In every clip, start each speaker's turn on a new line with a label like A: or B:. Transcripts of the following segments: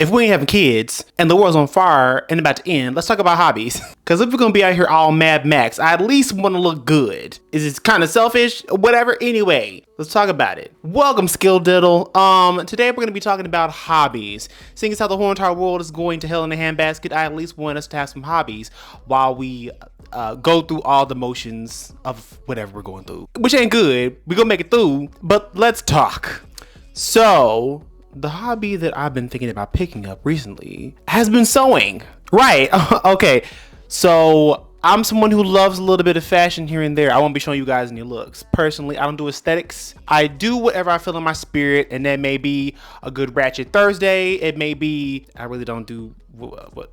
A: if we ain't having kids and the world's on fire and about to end, let's talk about hobbies. Because if we're going to be out here all Mad Max, I at least want to look good. Is it kind of selfish? Whatever. Anyway, let's talk about it. Welcome, Skill Diddle. Today we're going to be talking about hobbies. Seeing as how the whole entire world is going to hell in a handbasket, I at least want us to have some hobbies while we go through all the motions of whatever we're going through. Which ain't good. We're going to make it through, but let's talk. So, the hobby that I've been thinking about picking up recently has been sewing. Right. Okay. So I'm someone who loves a little bit of fashion here and there. I won't be showing you guys any looks. Personally, I don't do aesthetics. I do whatever I feel in my spirit, and that may be a good Ratchet Thursday. It may be, I really don't do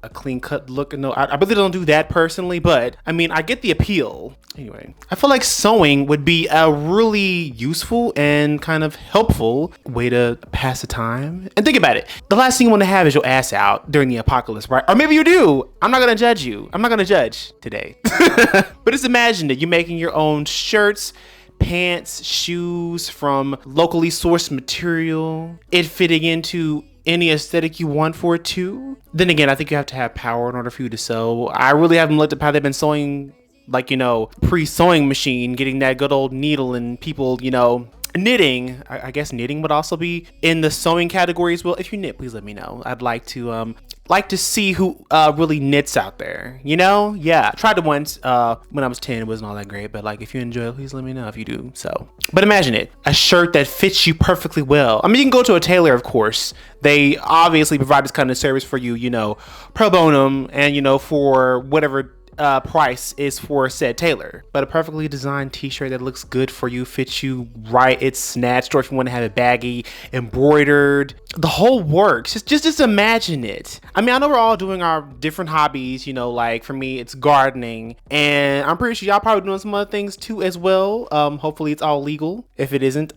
A: a clean cut look. No, I really don't do that personally, but I mean, I get the appeal. Anyway, I feel like sewing would be a really useful and kind of helpful way to pass the time. And think about it. The last thing you want to have is your ass out during the apocalypse, right? Or maybe you do. I'm not going to judge you. I'm not going to judge today. But just imagine that you're making your own shirts, pants, shoes from locally sourced material, it fitting into any aesthetic you want for it too. Then again, I think you have to have power in order for you to sew. I really haven't looked up how they've been sewing, like, pre-sewing machine, getting that good old needle and people, knitting. I guess knitting would also be in the sewing category as well. If you knit, please let me know. I'd like to see who really knits out there. Yeah, I tried it once when I was 10. It wasn't all that great, but like, if you enjoy it, please let me know if you do. So, but imagine it, a shirt that fits you perfectly well. I mean, you can go to a tailor, of course. They obviously provide this kind of service for you, pro bono, and for whatever price is for said tailor. But a perfectly designed t-shirt that looks good for you, fits you right, it's snatched, or if you want to have it baggy, embroidered, the whole works. Just imagine it. I mean, I know we're all doing our different hobbies, like for me it's gardening, and I'm pretty sure y'all probably doing some other things too as well. Hopefully it's all legal. If it isn't,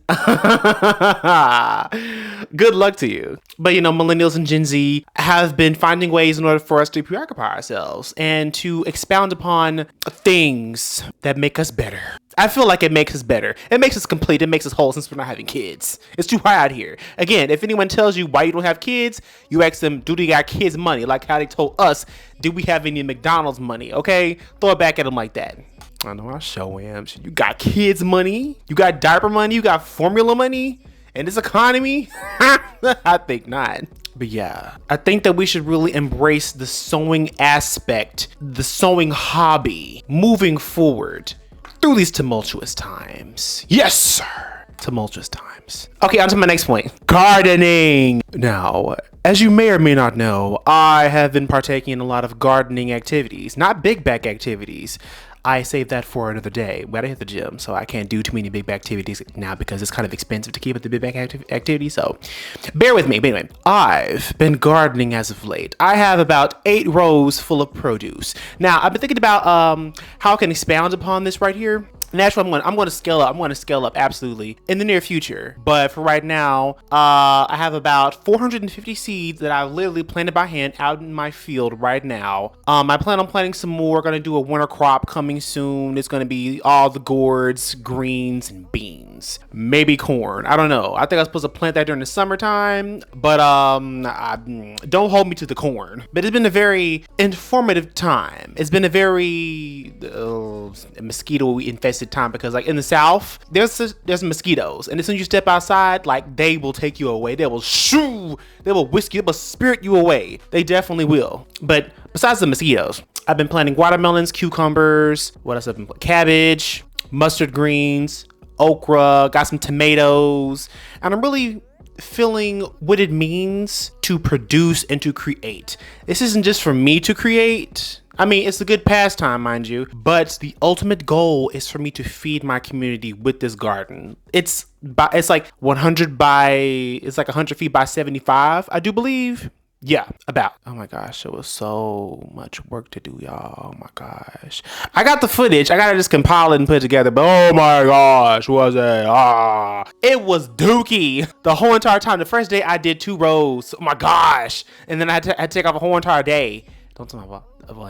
A: good luck to you. But millennials and Gen Z have been finding ways in order for us to preoccupy ourselves and to expound upon things that make us better. I feel like it makes us better. It makes us complete. It makes us whole since we're not having kids. It's too high out here. Again, if anyone tells you why you don't have kids, you ask them, do they got kids money? Like how they told us, did we have any McDonald's money? Okay? Throw it back at them like that. I know I show am. You got kids money? You got diaper money? You got formula money? In this economy? I think not. But yeah, I think that we should really embrace the sewing aspect, the sewing hobby, moving forward through these tumultuous times. Yes, sir. Tumultuous times. Okay, on to my next point. Gardening. Now, as you may or may not know, I have been partaking in a lot of gardening activities, not big back activities. I saved that for another day. But I hit the gym, so I can't do too many big back activities now because it's kind of expensive to keep up the big back activity. So bear with me. But anyway, I've been gardening as of late. I have about 8 rows full of produce. Now, I've been thinking about how I can expound upon this right here. Naturally, I'm going to scale up. I'm going to scale up absolutely in the near future. But for right now, I have about 450 seeds that I've literally planted by hand out in my field right now. I plan on planting some more. Going to do a winter crop coming soon. It's going to be all the gourds, greens, and beans. Maybe corn. I don't know. I think I was supposed to plant that during the summertime, but don't hold me to the corn. But it's been a very informative time. It's been a very mosquito infested time because, like, in the South, there's mosquitoes, and as soon as you step outside, like, they will take you away. They will whisk you, they will spirit you away. They definitely will. But besides the mosquitoes, I've been planting watermelons, cucumbers, what else have I been planting? Cabbage, mustard greens, okra, got some tomatoes, and I'm really feeling what it means to produce and to create. This isn't just for me to create. I mean, it's a good pastime, mind you, but the ultimate goal is for me to feed my community with this garden. It's like 100 feet by 75, I do believe. Yeah, about. Oh my gosh, it was so much work to do, y'all. Oh my gosh. I got the footage. I gotta just compile it and put it together, but oh my gosh, was it? It was dookie. The whole entire time. The first day I did 2 rows. Oh my gosh. And then I had to take off a whole entire day. Don't tell me about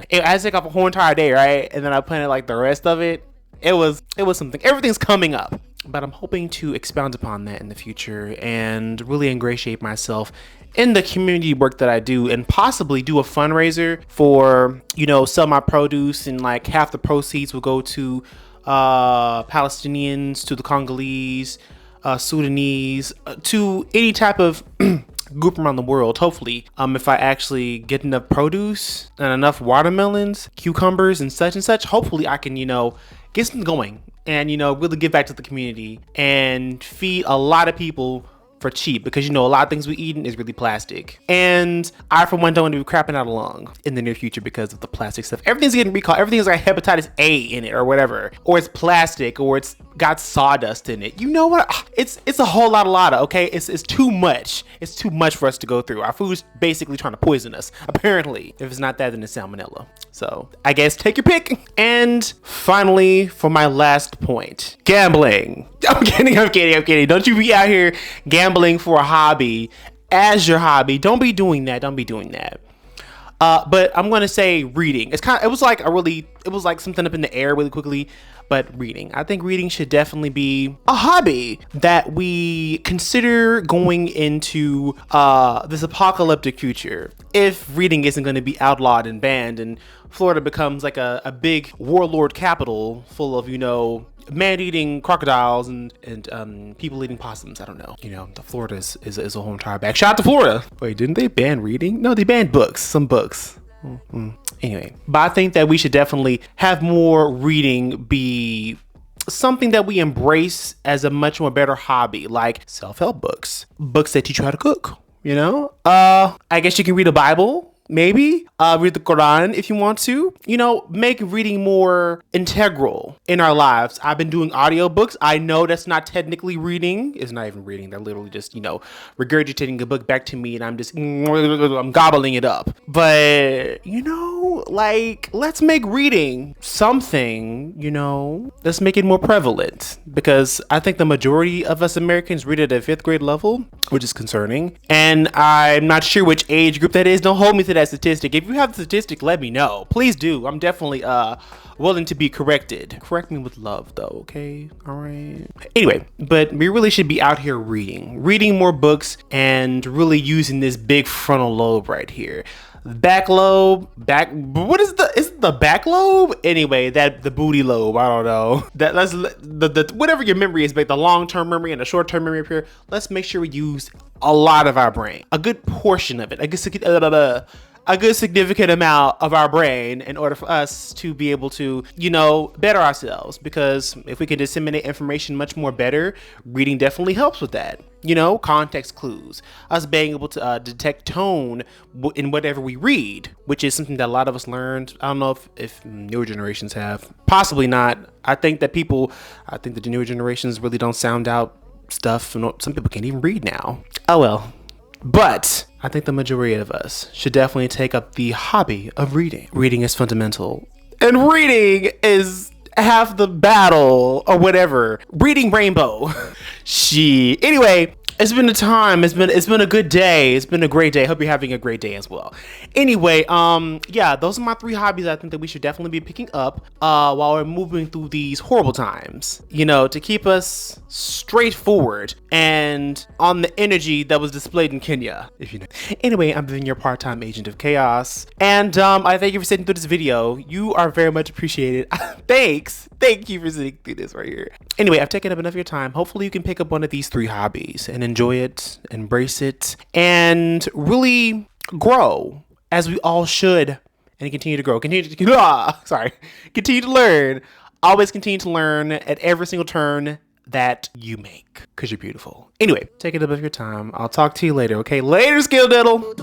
A: it. I had to take off a whole entire day, right? And then I planted like the rest of it. It was something. Everything's coming up. but I'm hoping to expound upon that in the future and really ingratiate myself in the community work that I do, and possibly do a fundraiser for, sell my produce, and like half the proceeds will go to Palestinians, to the Congolese, Sudanese, to any type of group around the world. Hopefully, if I actually get enough produce and enough watermelons, cucumbers, and such, hopefully I can, get something going and, really give back to the community and feed a lot of people for cheap, because a lot of things we eating is really plastic, and I for one don't want to be crapping out a lung in the near future because of the plastic stuff. Everything's getting recalled. Everything's like hepatitis A in it or whatever, or it's plastic, or it's got sawdust in it. You know what? It's a whole lot of, okay? It's too much. It's too much for us to go through. Our food's basically trying to poison us, apparently. If it's not that, then it's salmonella. So I guess take your pick. And finally, for my last point, gambling. I'm kidding. Don't you be out here gambling for a hobby as your hobby. Don't be doing that. But I'm gonna say reading. It was like something up in the air really quickly. But reading, I think reading should definitely be a hobby that we consider going into this apocalyptic future. If reading isn't going to be outlawed and banned, and Florida becomes like a big warlord capital full of, man-eating crocodiles and people eating possums. I don't know. The Florida is a whole entire bag. Shout out to Florida. Wait, didn't they ban reading? No, they banned books. Some books. Anyway, but I think that we should definitely have more reading be something that we embrace as a much more better hobby, like self-help books that teach you how to cook. I guess you can read a Bible. Maybe read the Quran if you want to, make reading more integral in our lives. I've been doing audiobooks. I know that's not technically reading. It's not even reading. They're literally just, regurgitating a book back to me, and I'm gobbling it up. But, let's make reading something, let's make it more prevalent, because I think the majority of us Americans read at a 5th grade level, which is concerning. And I'm not sure which age group that is. Don't hold me to that statistic. If you have the statistic, let me know. Please do. I'm definitely willing to be corrected. Correct me with love, though, okay? All right. Anyway, but we really should be out here reading more books, and really using this big frontal lobe right here. What is the back lobe? Anyway, the booty lobe, I don't know. Let's the whatever your memory is, but the long-term memory and the short-term memory up here, let's make sure we use a lot of our brain, a good portion of it, a good significant amount of our brain, in order for us to be able to, better ourselves. Because if we can disseminate information much more better, reading definitely helps with that. Context clues, us being able to detect tone in whatever we read, which is something that a lot of us learned. I don't know if newer generations have. Possibly not. I think that the newer generations really don't sound out stuff. Some people can't even read now. Oh well. But I think the majority of us should definitely take up the hobby of reading. Reading is fundamental, and reading is half the battle, or whatever. Reading rainbow. Anyway, it's been a time. It's been a good day. It's been a great day. Hope you're having a great day as well. Anyway, those are my 3 hobbies I think that we should definitely be picking up while we're moving through these horrible times. To keep us straightforward and on the energy that was displayed in Kenya, if you know. Anyway, I'm being your part-time agent of chaos, and I thank you for sitting through this video. You are very much appreciated. Thanks. Thank you for sitting through this right here. Anyway, I've taken up enough of your time. Hopefully you can pick up one of these 3 hobbies and enjoy it, embrace it, and really grow, as we all should, and continue to grow. Continue to learn. Always continue to learn at every single turn that you make, because you're beautiful. Anyway, take it up of your time. I'll talk to you later, okay? Later, Skill Diddle.